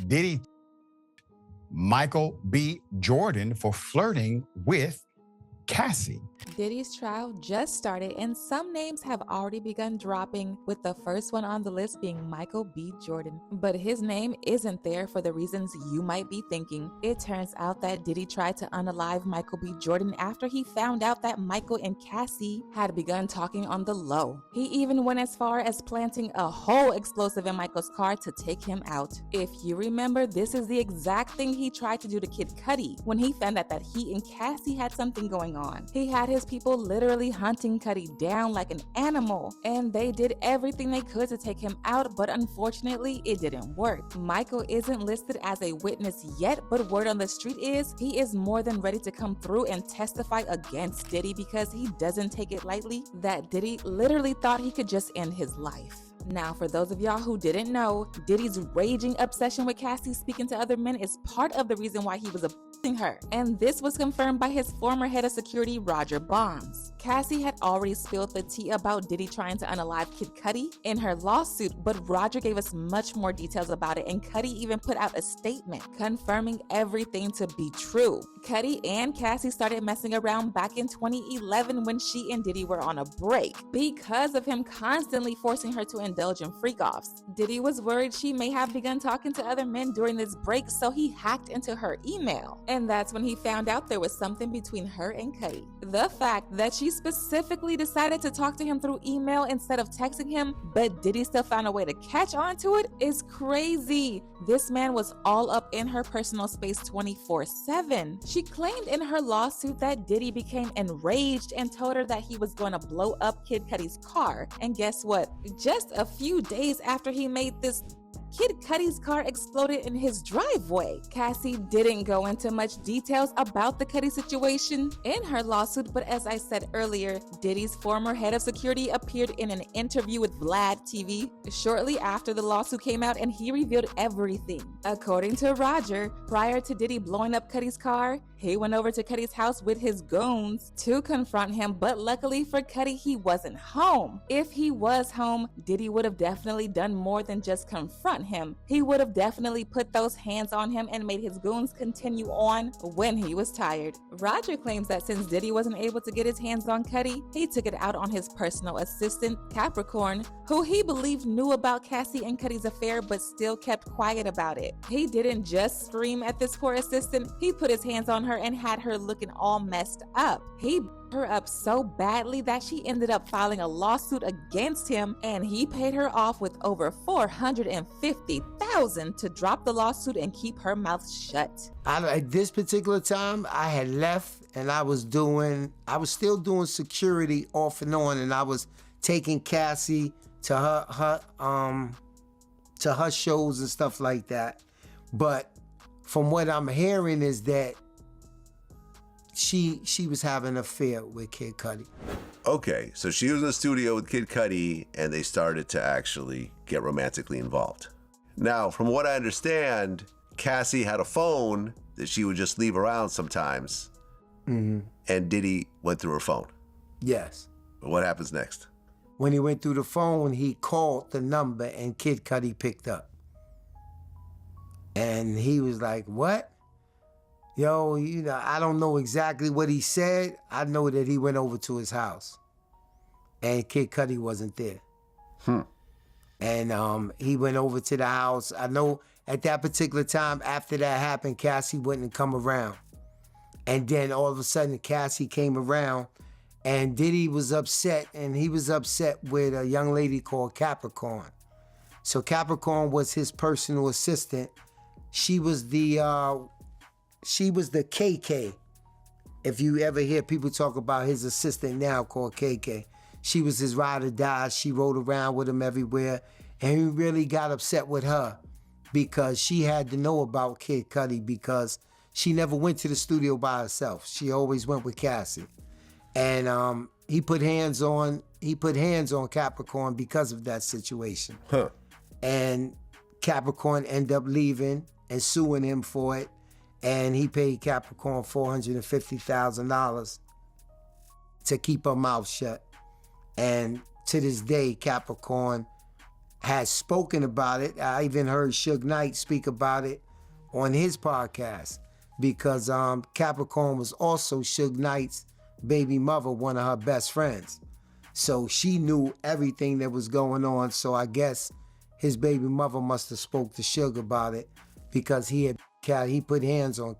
Diddy, Michael B. Jordan for flirting with Cassie. Diddy's trial just started and some names have already begun dropping, with the first one on the list being Michael B. Jordan. But his name isn't there for the reasons you might be thinking. It turns out that Diddy tried to unalive Michael B. Jordan after he found out that Michael and Cassie had begun talking on the low. He even went as far as planting a whole explosive in Michael's car to take him out. If you remember, this is the exact thing he tried to do to Kid Cudi when he found out that he and Cassie had something going on. He had his people literally hunting Cudi down like an animal, and they did everything they could to take him out, but unfortunately it didn't work. Michael isn't listed as a witness yet, but word on the street is he is more than ready to come through and testify against Diddy because he doesn't take it lightly that Diddy literally thought he could just end his life. Now, for those of y'all who didn't know, Diddy's raging obsession with Cassie speaking to other men is part of the reason why he was abusing her. And this was confirmed by his former head of security, Roger Bonds. Cassie had already spilled the tea about Diddy trying to unalive Kid Cudi in her lawsuit, but Roger gave us much more details about it, and Cudi even put out a statement confirming everything to be true. Cudi and Cassie started messing around back in 2011 when she and Diddy were on a break because of him constantly forcing her to indulge in freak-offs. Diddy was worried she may have begun talking to other men during this break, so he hacked into her email. And that's when he found out there was something between her and Cudi. The fact that she specifically decided to talk to him through email instead of texting him, but Diddy still found a way to catch on to it, is crazy. This man was all up in her personal space 24/7. She claimed in her lawsuit that Diddy became enraged and told her that he was going to blow up Kid Cudi's car. And guess what? Just a few days after he made this, Kid Cudi's car exploded in his driveway. Cassie didn't go into much details about the Cudi situation in her lawsuit, but as I said earlier, Diddy's former head of security appeared in an interview with Vlad TV shortly after the lawsuit came out, and he revealed everything. According to Roger, prior to Diddy blowing up Cudi's car, he went over to Cudi's house with his goons to confront him, but luckily for Cudi, he wasn't home. If he was home, Diddy would have definitely done more than just confront him. He would have definitely put those hands on him and made his goons continue on when he was tired. Roger claims that since Diddy wasn't able to get his hands on Cudi, he took it out on his personal assistant, Capricorn, who he believed knew about Cassie and Cudi's affair but still kept quiet about it. He didn't just scream at this poor assistant, he put his hands on her and had her looking all messed up. He her up so badly that she ended up filing a lawsuit against him, and he paid her off with over $450,000 to drop the lawsuit and keep her mouth shut. At this particular time, I had left and I was still doing security off and on, and I was taking Cassie to her shows and stuff like that. But from what I'm hearing is that she was having an affair with Kid Cudi. Okay, so she was in the studio with Kid Cudi and they started to actually get romantically involved. Now, from what I understand, Cassie had a phone that she would just leave around sometimes. Mm-hmm. And Diddy went through her phone. Yes. But what happens next? When he went through the phone, he called the number and Kid Cudi picked up. And he was like, what? Yo, I don't know exactly what he said. I know that he went over to his house and Kid Cudi wasn't there. And he went over to the house. I know at that particular time, after that happened, Cassie wouldn't come around. And then all of a sudden, Cassie came around and Diddy was upset, and he was upset with a young lady called Capricorn. So Capricorn was his personal assistant. She was the KK. If you ever hear people talk about his assistant now called KK, she was his ride or die. She rode around with him everywhere. And he really got upset with her because she had to know about Kid Cudi because she never went to the studio by herself. She always went with Cassie. And he put hands on Capricorn because of that situation. And Capricorn ended up leaving and suing him for it. And he paid Capricorn $450,000 to keep her mouth shut. And to this day, Capricorn has spoken about it. I even heard Suge Knight speak about it on his podcast, because Capricorn was also Suge Knight's baby mother, one of her best friends. So she knew everything that was going on. So I guess his baby mother must have spoke to Suge about it, because he put hands on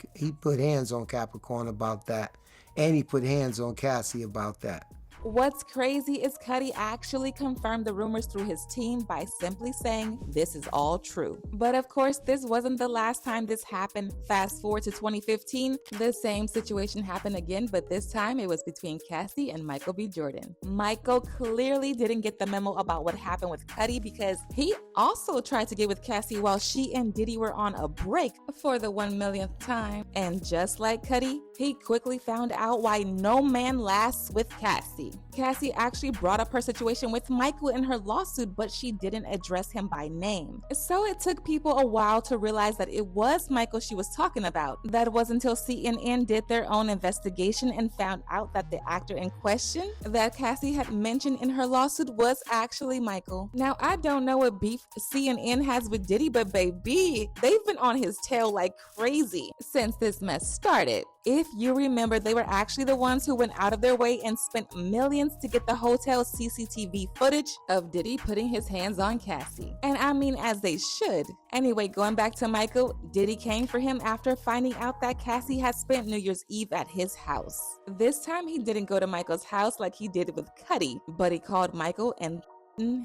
Capricorn about that, and he put hands on Cassie about that. What's crazy is Cudi actually confirmed the rumors through his team by simply saying this is all true. But of course, this wasn't the last time this happened. Fast forward to 2015, the same situation happened again, but this time it was between Cassie and Michael B. Jordan. Michael clearly didn't get the memo about what happened with Cudi, because he also tried to get with Cassie while she and Diddy were on a break for the 1 millionth time. And just like Cudi, he quickly found out why no man lasts with Cassie. Cassie actually brought up her situation with Michael in her lawsuit, but she didn't address him by name. So it took people a while to realize that it was Michael she was talking about. That was until CNN did their own investigation and found out that the actor in question that Cassie had mentioned in her lawsuit was actually Michael. Now, I don't know what beef CNN has with Diddy, but baby, they've been on his tail like crazy since this mess started. If you remember, they were actually the ones who went out of their way and spent millions to get the hotel CCTV footage of Diddy putting his hands on Cassie. And I mean, as they should. Anyway, going back to Michael, Diddy came for him after finding out that Cassie had spent New Year's Eve at his house. This time, he didn't go to Michael's house like he did with Cudi, but he called Michael and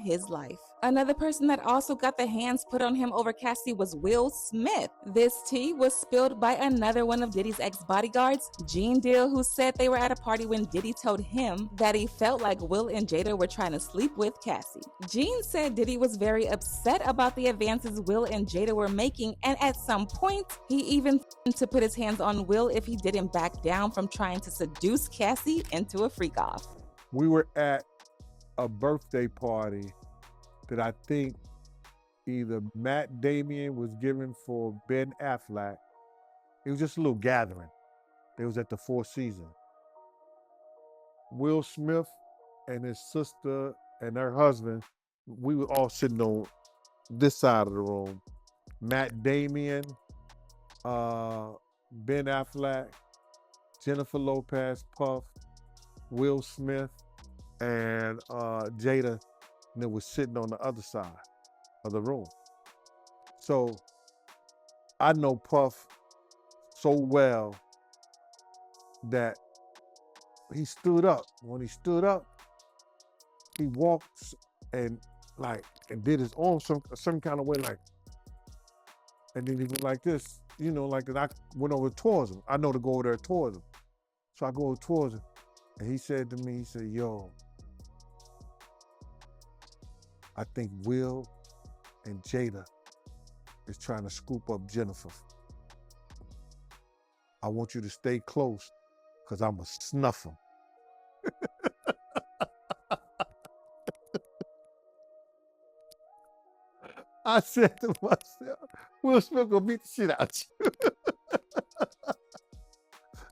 his life. Another person that also got the hands put on him over Cassie was Will Smith. This tea was spilled by another one of Diddy's ex-bodyguards, Gene Deal, who said they were at a party when Diddy told him that he felt like Will and Jada were trying to sleep with Cassie. Gene said Diddy was very upset about the advances Will and Jada were making, and at some point, he even threatened to put his hands on Will if he didn't back down from trying to seduce Cassie into a freak-off. We were at a birthday party that I think either Matt Damien was giving for Ben Affleck. It was just a little gathering. It was at the Four Seasons. Will Smith and his sister and her husband, we were all sitting on this side of the room. Matt Damien, Ben Affleck, Jennifer Lopez, Puff, Will Smith, and Jada, and it was sitting on the other side of the room. So I know Puff so well that he stood up. When he stood up, he walked and did his arm some kind of way, like, and then he went like this, like that. I went over towards him. I know to go over there towards him. So I go towards him, and he said to me, he said, "Yo, I think Will and Jada is trying to scoop up Jennifer. I want you to stay close, because I'm going to snuff him." I said to myself, Will Smith gonna beat the shit out you.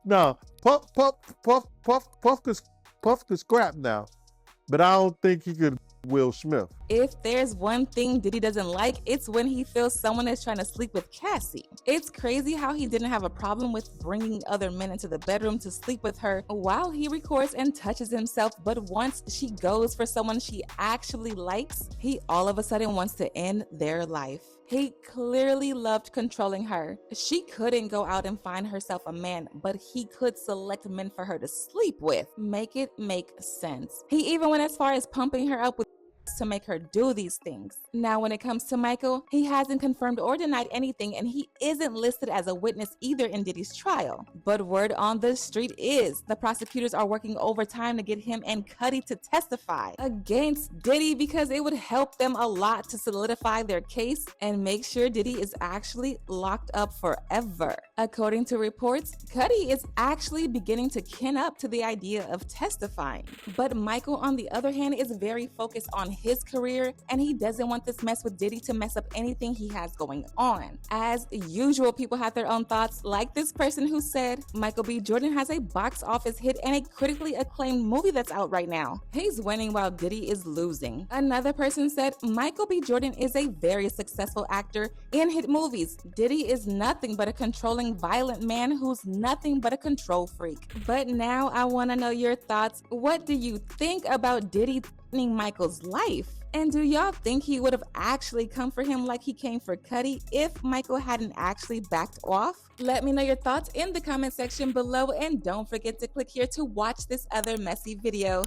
Now, Puff could scrap now, but I don't think he could Will Smith. If there's one thing Diddy doesn't like, it's when he feels someone is trying to sleep with Cassie. It's crazy how he didn't have a problem with bringing other men into the bedroom to sleep with her while he records and touches himself, but once she goes for someone she actually likes, he all of a sudden wants to end their life. He clearly loved controlling her. She couldn't go out and find herself a man, but he could select men for her to sleep with. Make it make sense. He even went as far as pumping her up with to make her do these things. Now, when it comes to Michael, he hasn't confirmed or denied anything, and he isn't listed as a witness either in Diddy's trial. But word on the street is the prosecutors are working overtime to get him and Cudi to testify against Diddy, because it would help them a lot to solidify their case and make sure Diddy is actually locked up forever. According to reports, Cudi is actually beginning to kin up to the idea of testifying. But Michael, on the other hand, is very focused on his career, and he doesn't want this mess with Diddy to mess up anything he has going on. As usual, people have their own thoughts, like this person who said, Michael B. Jordan has a box office hit and a critically acclaimed movie that's out right now. He's winning while Diddy is losing. Another person said, Michael B. Jordan is a very successful actor in hit movies. Diddy is nothing but a controlling, violent man who's nothing but a control freak. But now I want to know your thoughts. What do you think about Diddy threatening Michael's life? And do y'all think he would have actually come for him like he came for Cudi if Michael hadn't actually backed off? Let me know your thoughts in the comment section below, and don't forget to click here to watch this other messy video.